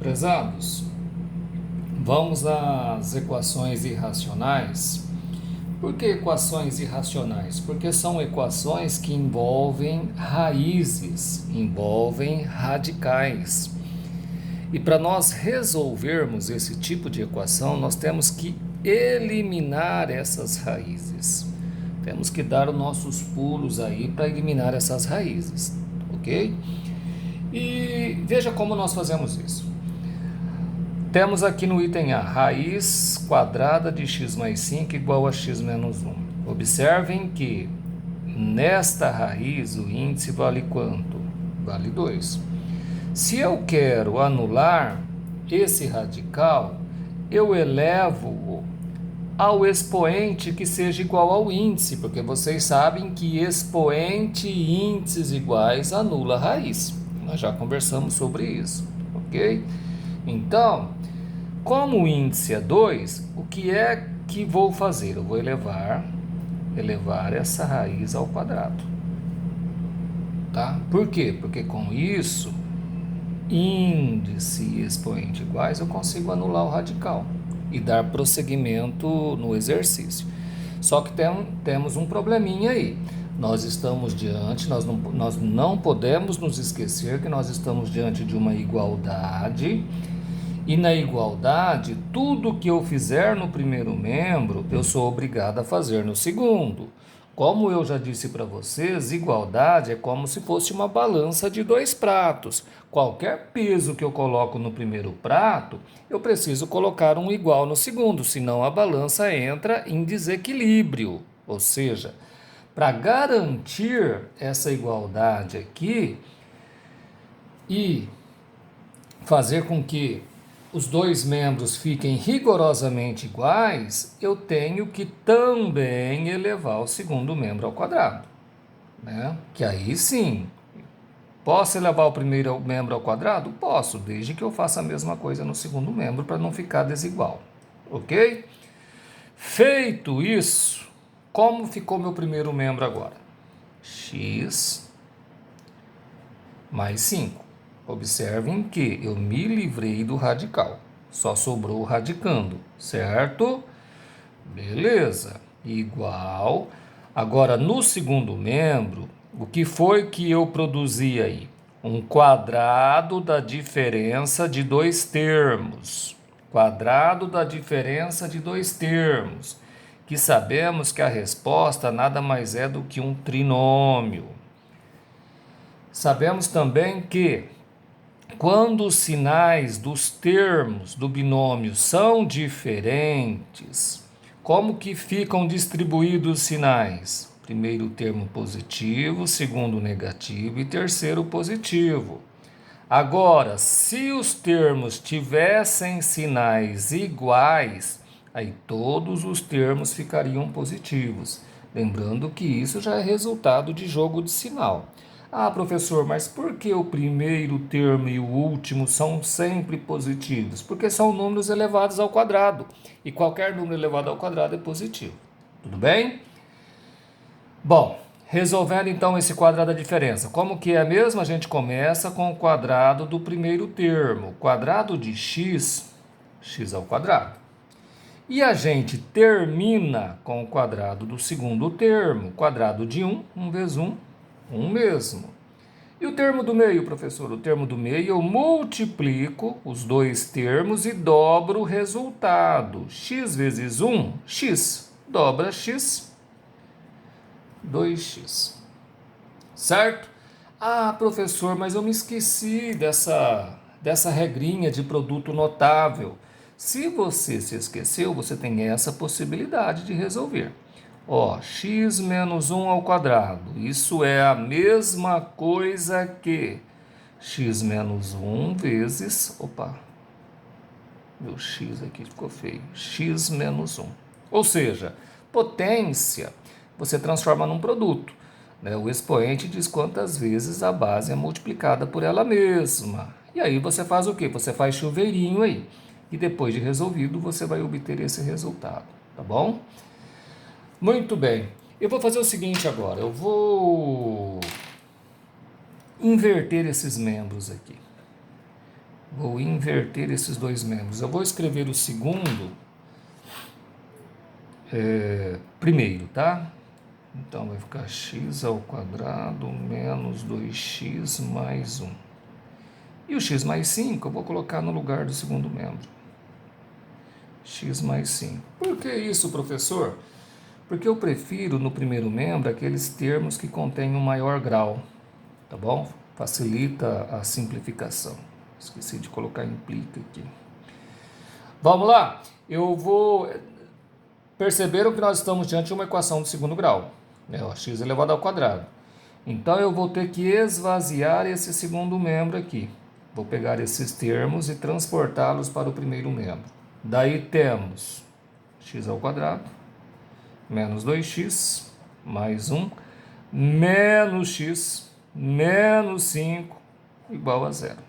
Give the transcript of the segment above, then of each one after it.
Prezados, vamos às equações irracionais. Por que equações irracionais? Porque são equações que envolvem raízes, envolvem radicais. E para nós resolvermos esse tipo de equação, nós temos que eliminar essas raízes. Temos que dar os nossos pulos aí para eliminar essas raízes, ok? E veja como nós fazemos isso. Temos aqui no item A, raiz quadrada de x mais 5 igual a x menos 1. Observem que nesta raiz o índice vale quanto? Vale 2. Se eu quero anular esse radical, eu elevo ao expoente que seja igual ao índice, porque vocês sabem que expoente e índices iguais anula a raiz. Nós já conversamos sobre isso, ok? Então, como o índice é 2, o que é que vou fazer? Eu vou elevar essa raiz ao quadrado. Tá? Por quê? Porque com isso, índice e expoente iguais, eu consigo anular o radical e dar prosseguimento no exercício. Só que temos um probleminha aí. Nós não podemos nos esquecer que nós estamos diante de uma igualdade. E na igualdade, tudo que eu fizer no primeiro membro, eu sou obrigado a fazer no segundo. Como eu já disse para vocês, igualdade é como se fosse uma balança de 2 pratos. Qualquer peso que eu coloco no primeiro prato, eu preciso colocar um igual no segundo, senão a balança entra em desequilíbrio. Ou seja, para garantir essa igualdade aqui e fazer com que os dois membros fiquem rigorosamente iguais, eu tenho que também elevar o segundo membro ao quadrado, né? Que aí sim, posso elevar o primeiro membro ao quadrado? Posso, desde que eu faça a mesma coisa no segundo membro para não ficar desigual, ok? Feito isso, como ficou meu primeiro membro agora? X mais 5. Observem que eu me livrei do radical. Só sobrou o radicando, certo? Beleza. Igual. Agora, no segundo membro, o que foi que eu produzi aí? Um quadrado da diferença de 2 termos. Quadrado da diferença de 2 termos. Que sabemos que a resposta nada mais é do que um trinômio. Sabemos também que quando os sinais dos termos do binômio são diferentes, como que ficam distribuídos os sinais? Primeiro termo positivo, segundo negativo e terceiro positivo. Agora, se os termos tivessem sinais iguais, aí todos os termos ficariam positivos. Lembrando que isso já é resultado de jogo de sinal. Ah, professor, mas por que o primeiro termo e o último são sempre positivos? Porque são números elevados ao quadrado. E qualquer número elevado ao quadrado é positivo. Tudo bem? Bom, resolvendo então esse quadrado da diferença. Como que é mesmo? A gente começa com o quadrado do primeiro termo. Quadrado de x, x ao quadrado. E a gente termina com o quadrado do segundo termo. Quadrado de 1, 1 vezes 1, 1 mesmo. E o termo do meio, professor? O termo do meio eu multiplico os dois termos e dobro o resultado. X vezes 1, x. Dobra x, 2x. Certo? Ah, professor, mas eu me esqueci dessa regrinha de produto notável. Se você se esqueceu, você tem essa possibilidade de resolver. Ó, x menos 1 ao quadrado, isso é a mesma coisa que x menos 1 vezes, meu x aqui ficou feio, x menos 1. Ou seja, potência você transforma num produto, né? O expoente diz quantas vezes a base é multiplicada por ela mesma. E aí você faz o quê? Você faz chuveirinho aí. E depois de resolvido, você vai obter esse resultado, tá bom? Muito bem, eu vou fazer o seguinte agora, eu vou inverter esses membros aqui. Vou inverter esses dois membros. Eu vou escrever o segundo primeiro, tá? Então vai ficar x ao quadrado menos 2x mais 1. E o x mais 5 eu vou colocar no lugar do segundo membro. X mais 5. Por que isso, professor? Porque eu prefiro no primeiro membro aqueles termos que contêm um maior grau, tá bom? Facilita a simplificação. Esqueci de colocar implica aqui. Vamos lá. Perceberam que nós estamos diante de uma equação de segundo grau, né? X elevado ao quadrado. Então eu vou ter que esvaziar esse segundo membro aqui. Vou pegar esses termos e transportá-los para o primeiro membro. Daí temos x ao quadrado menos 2x mais 1 menos x menos 5 igual a zero.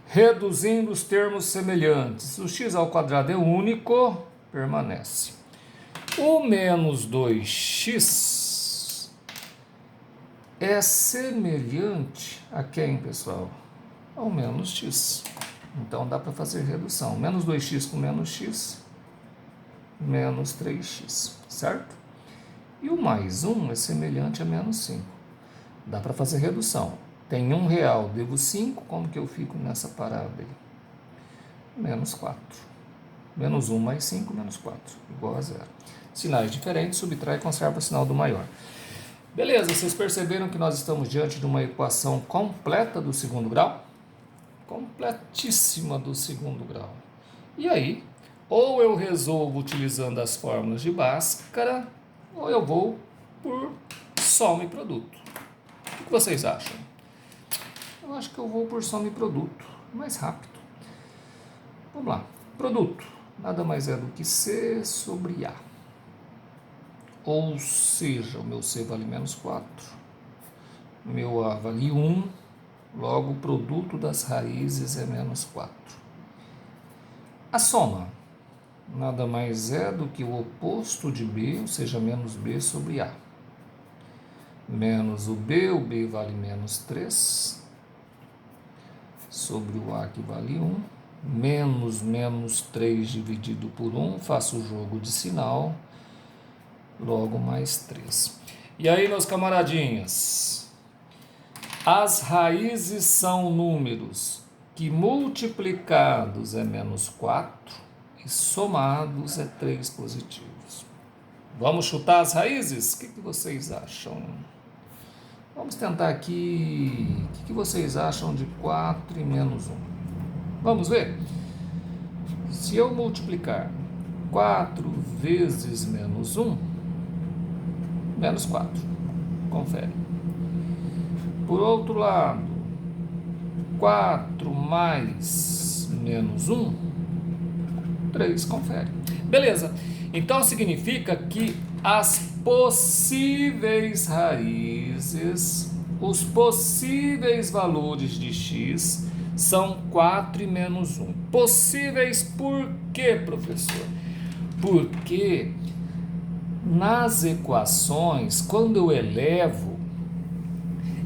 Reduzindo os termos semelhantes, o x ao quadrado é único, permanece. O menos 2x é semelhante a quem, pessoal? Ao menos x. Então dá para fazer redução. Menos 2x com menos x, menos 3x, certo? E o mais 1 é semelhante a menos 5. Dá para fazer redução. Tem R$1, devo 5, como que eu fico nessa parada aí? Menos 4. Menos 1 mais 5, menos 4, igual a zero. Sinais diferentes, subtrai e conserva o sinal do maior. Beleza, vocês perceberam que nós estamos diante de uma equação completa do segundo grau? Completíssima do segundo grau. E aí, ou eu resolvo utilizando as fórmulas de Bhaskara, ou eu vou por soma e produto. O que vocês acham? Eu acho que eu vou por soma e produto, mais rápido. Vamos lá. Produto nada mais é do que C sobre A. Ou seja, o meu C vale menos 4, o meu A vale 1, logo o produto das raízes é menos 4. A soma nada mais é do que o oposto de B, ou seja, menos B sobre A. Menos o B vale menos 3, sobre o A que vale 1, menos 3 dividido por 1, faço o jogo de sinal, logo mais 3. E aí, meus camaradinhas, as raízes são números que multiplicados é menos 4 e somados é 3 positivos. Vamos chutar as raízes? O que vocês acham? Vamos tentar aqui. O que vocês acham de 4 e menos 1? Vamos ver? Se eu multiplicar 4 vezes menos 1, menos 4. Confere. Por outro lado, 4 mais menos 1, 3. Confere. Beleza. Então significa que as possíveis raízes, os possíveis valores de x são 4 e menos 1. Possíveis por quê, professor? Porque nas equações, quando eu elevo,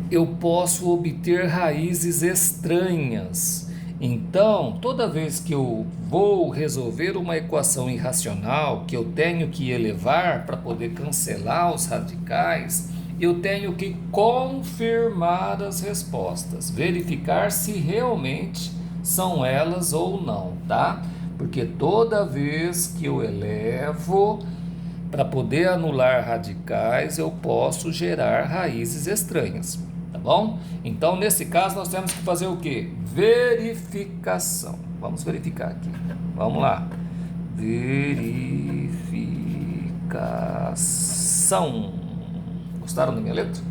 eu posso obter raízes estranhas. Então, toda vez que eu vou resolver uma equação irracional, que eu tenho que elevar para poder cancelar os radicais, eu tenho que confirmar as respostas, verificar se realmente são elas ou não, tá? Porque toda vez que eu elevo, para poder anular radicais, eu posso gerar raízes estranhas, tá bom? Então, nesse caso, nós temos que fazer o quê? Verificação. Vamos verificar aqui. Vamos lá. Verificação. Gostaram da minha letra?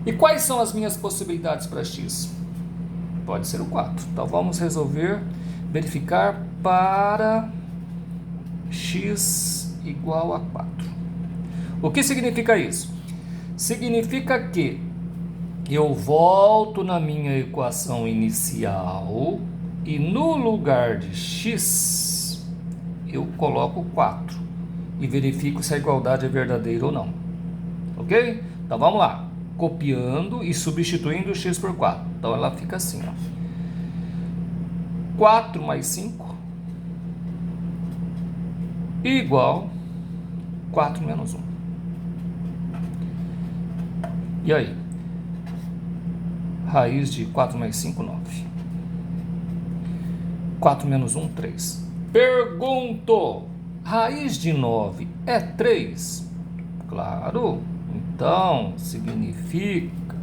E quais são as minhas possibilidades para x? Pode ser o 4. Então, vamos verificar para x igual a 4. O que significa isso? Significa que eu volto na minha equação inicial e no lugar de x eu coloco 4 e verifico se a igualdade é verdadeira ou não. Ok? Então vamos lá. Copiando e substituindo x por 4. Então ela fica assim, ó. 4 mais 5 igual 4 menos 1. E aí? Raiz de 4 mais 5, 9. 4 menos 1, 3. Pergunto, raiz de 9 é 3? Claro. Então, significa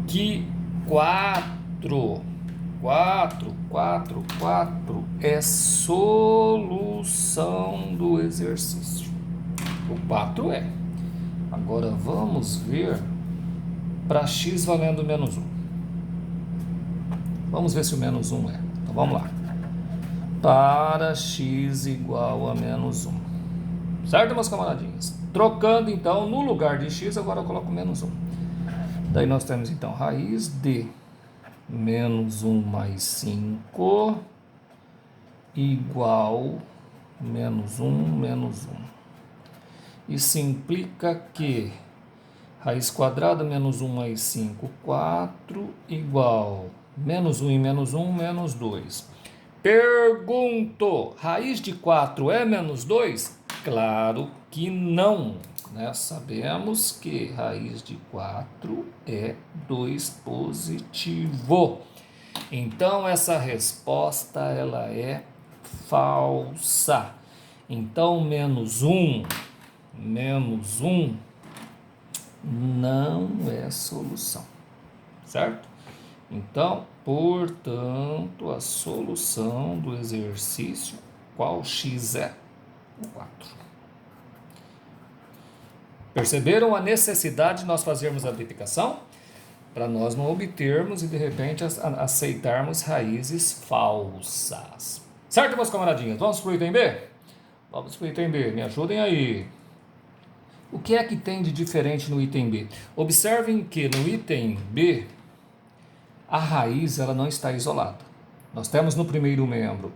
que 4 é solução do exercício. O 4 é. Agora vamos ver para x valendo menos 1. Vamos ver se o menos 1 é. Então vamos lá. Para x igual a menos 1. Certo, meus camaradinhos? Trocando então, no lugar de x, agora eu coloco menos 1. Daí nós temos então raiz de menos 1 mais 5 igual menos 1 menos 1. Isso implica que raiz quadrada menos 1 mais 5, 4, igual menos 1 e menos 1, menos 2. Pergunto, raiz de 4 é menos 2? Claro que não, né? Sabemos que raiz de 4 é 2 positivo. Então, essa resposta ela é falsa. Então, menos 1 não é solução, certo? Então, portanto, a solução do exercício, qual x é? O 4. Perceberam a necessidade de nós fazermos a verificação? Para nós não obtermos e de repente aceitarmos raízes falsas. Certo, meus camaradinhos? Vamos para o item B? Vamos para o item B, me ajudem aí. O que é que tem de diferente no item B? Observem que no item B, a raiz ela não está isolada. Nós temos no primeiro membro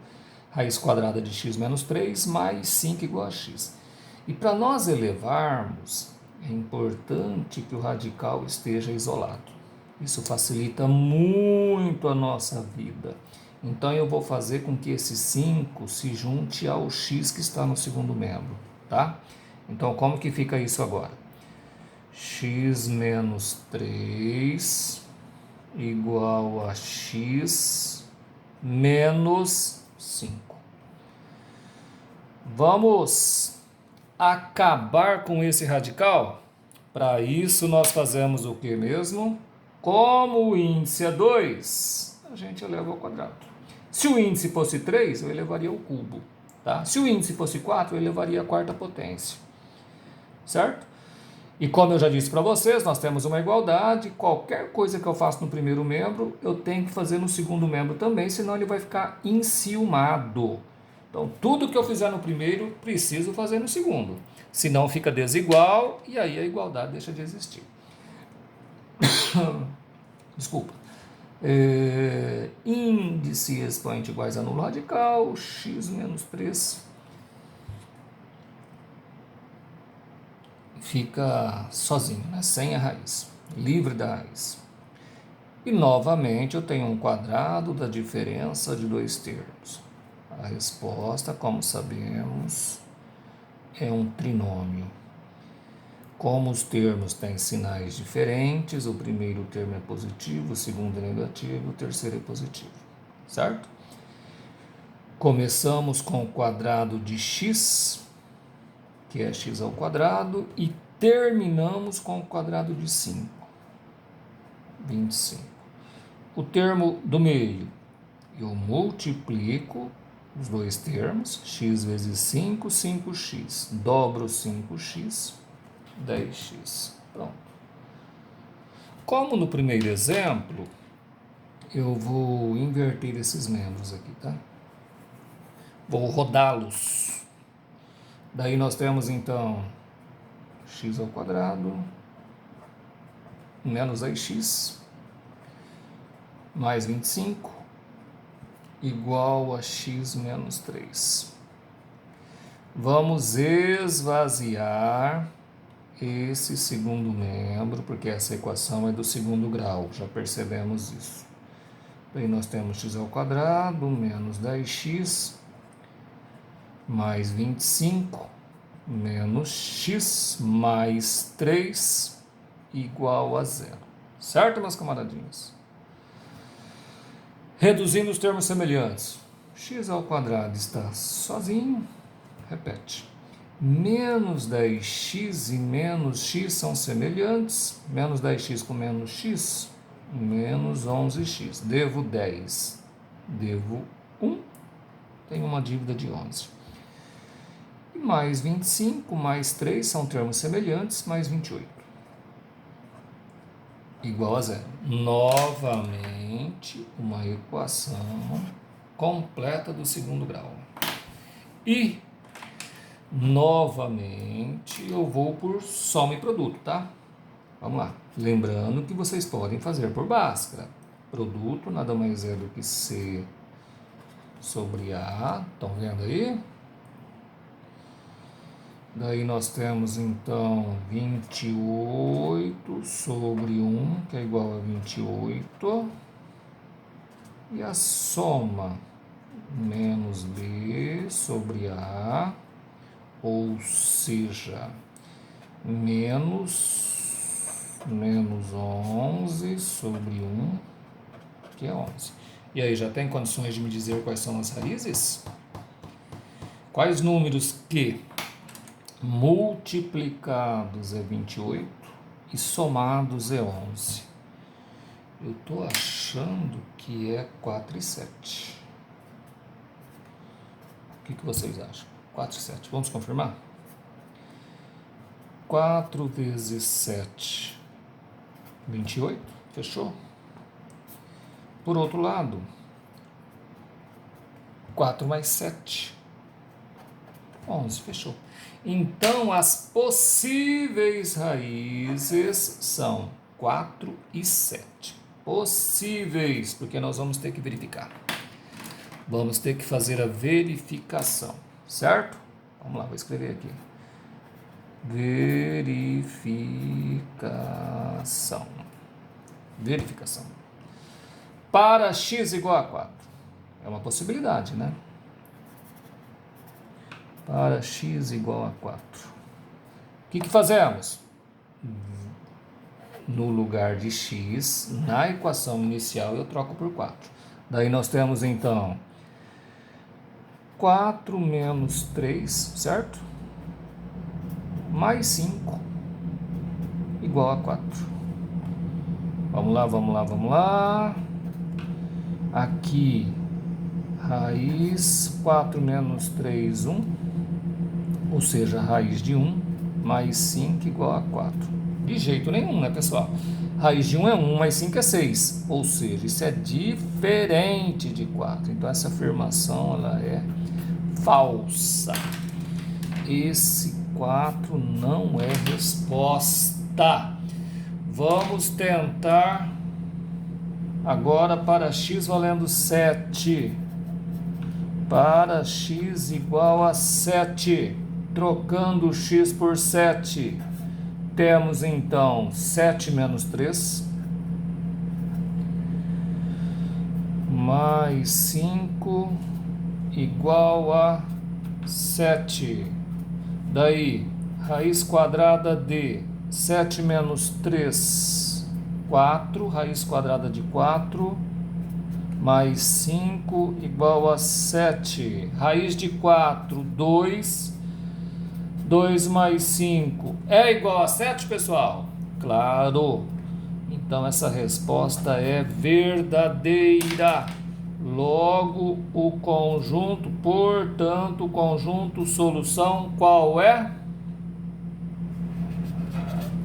raiz quadrada de x menos 3 mais 5 igual a x. E para nós elevarmos, é importante que o radical esteja isolado. Isso facilita muito a nossa vida. Então eu vou fazer com que esse 5 se junte ao x que está no segundo membro, tá? Então como que fica isso agora? X menos 3 igual a x menos 5. Vamos acabar com esse radical? Para isso nós fazemos o que mesmo? Como o índice é 2, a gente eleva ao quadrado. Se o índice fosse 3, eu elevaria ao cubo. Tá? Se o índice fosse 4, eu elevaria a quarta potência. Certo? E como eu já disse para vocês, nós temos uma igualdade. Qualquer coisa que eu faço no primeiro membro, eu tenho que fazer no segundo membro também, senão ele vai ficar enciumado. Então, tudo que eu fizer no primeiro, preciso fazer no segundo. Senão fica desigual e aí a igualdade deixa de existir. Desculpa. Índice e expoente iguais a nulo radical, x menos 3 fica sozinho, né? Sem a raiz, livre da raiz. E novamente eu tenho um quadrado da diferença de dois termos. A resposta, como sabemos, é um trinômio. Como os termos têm sinais diferentes, o primeiro termo é positivo, o segundo é negativo, o terceiro é positivo, certo? Começamos com o quadrado de x, que é x ao quadrado, e terminamos com o quadrado de 5, 25. O termo do meio, eu multiplico os dois termos, x vezes 5, 5x, dobro 5x, 10x. Pronto. Como no primeiro exemplo, eu vou inverter esses membros aqui, tá? Vou rodá-los. Daí nós temos então x ao quadrado menos 10x mais 25 igual a x menos 3. Vamos esvaziar esse segundo membro, porque essa equação é do segundo grau, já percebemos isso. Daí nós temos x ao quadrado menos 10x mais 25 menos x mais 3 igual a 0. Certo, meus camaradinhos? Reduzindo os termos semelhantes. X ao quadrado está sozinho. Repete. Menos 10x e menos x são semelhantes. Menos 10x com menos x, menos 11x. Devo 10. Devo 1. Tenho uma dívida de 11. E mais 25, mais 3 são termos semelhantes, mais 28. Igual a 0. Novamente, uma equação completa do segundo grau. E, novamente, eu vou por soma e produto, tá? Vamos lá. Lembrando que vocês podem fazer por Bhaskara. Produto nada mais é do que C sobre A. Estão vendo aí? Daí nós temos, então, 28 sobre 1, que é igual a 28. E a soma, menos B sobre A, ou seja, menos 11 sobre 1, que é 11. E aí, já tem condições de me dizer quais são as raízes? Quais números que multiplicados é 28 e somados é 11? Eu estou achando que é 4 e 7. O que vocês acham? 4 e 7. Vamos confirmar? 4 vezes 7, 28. Fechou? Por outro lado, 4 mais 7, 11. Fechou. Então, as possíveis raízes são 4 e 7. Possíveis, porque nós vamos ter que verificar. Vamos ter que fazer a verificação, certo? Vamos lá, vou escrever aqui. Verificação. Verificação. Para x igual a 4. É uma possibilidade, né? Para x igual a 4. O que fazemos? No lugar de x, na equação inicial, eu troco por 4. Daí nós temos, então, 4 menos 3, certo? Mais 5, igual a 4. Vamos lá, vamos lá, vamos lá. Aqui, raiz 4 menos 3, 1. Ou seja, raiz de 1 mais 5 igual a 4. De jeito nenhum, né, pessoal? Raiz de 1 é 1, mais 5 é 6. Ou seja, isso é diferente de 4. Então, essa afirmação ela é falsa. Esse 4 não é resposta. Vamos tentar agora para x valendo 7. Para x igual a 7. Trocando x por 7. Temos então 7 menos 3. Mais 5 igual a 7. Daí, raiz quadrada de 7 menos 3, 4. Raiz quadrada de 4. Mais 5 igual a 7. Raiz de 4, 2. 2 mais 5 é igual a 7, pessoal? Claro. Então, essa resposta é verdadeira. Logo, o conjunto, portanto, o conjunto solução, qual é?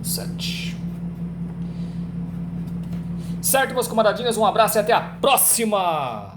7. Certo, meus camaradinhos? Um abraço e até a próxima!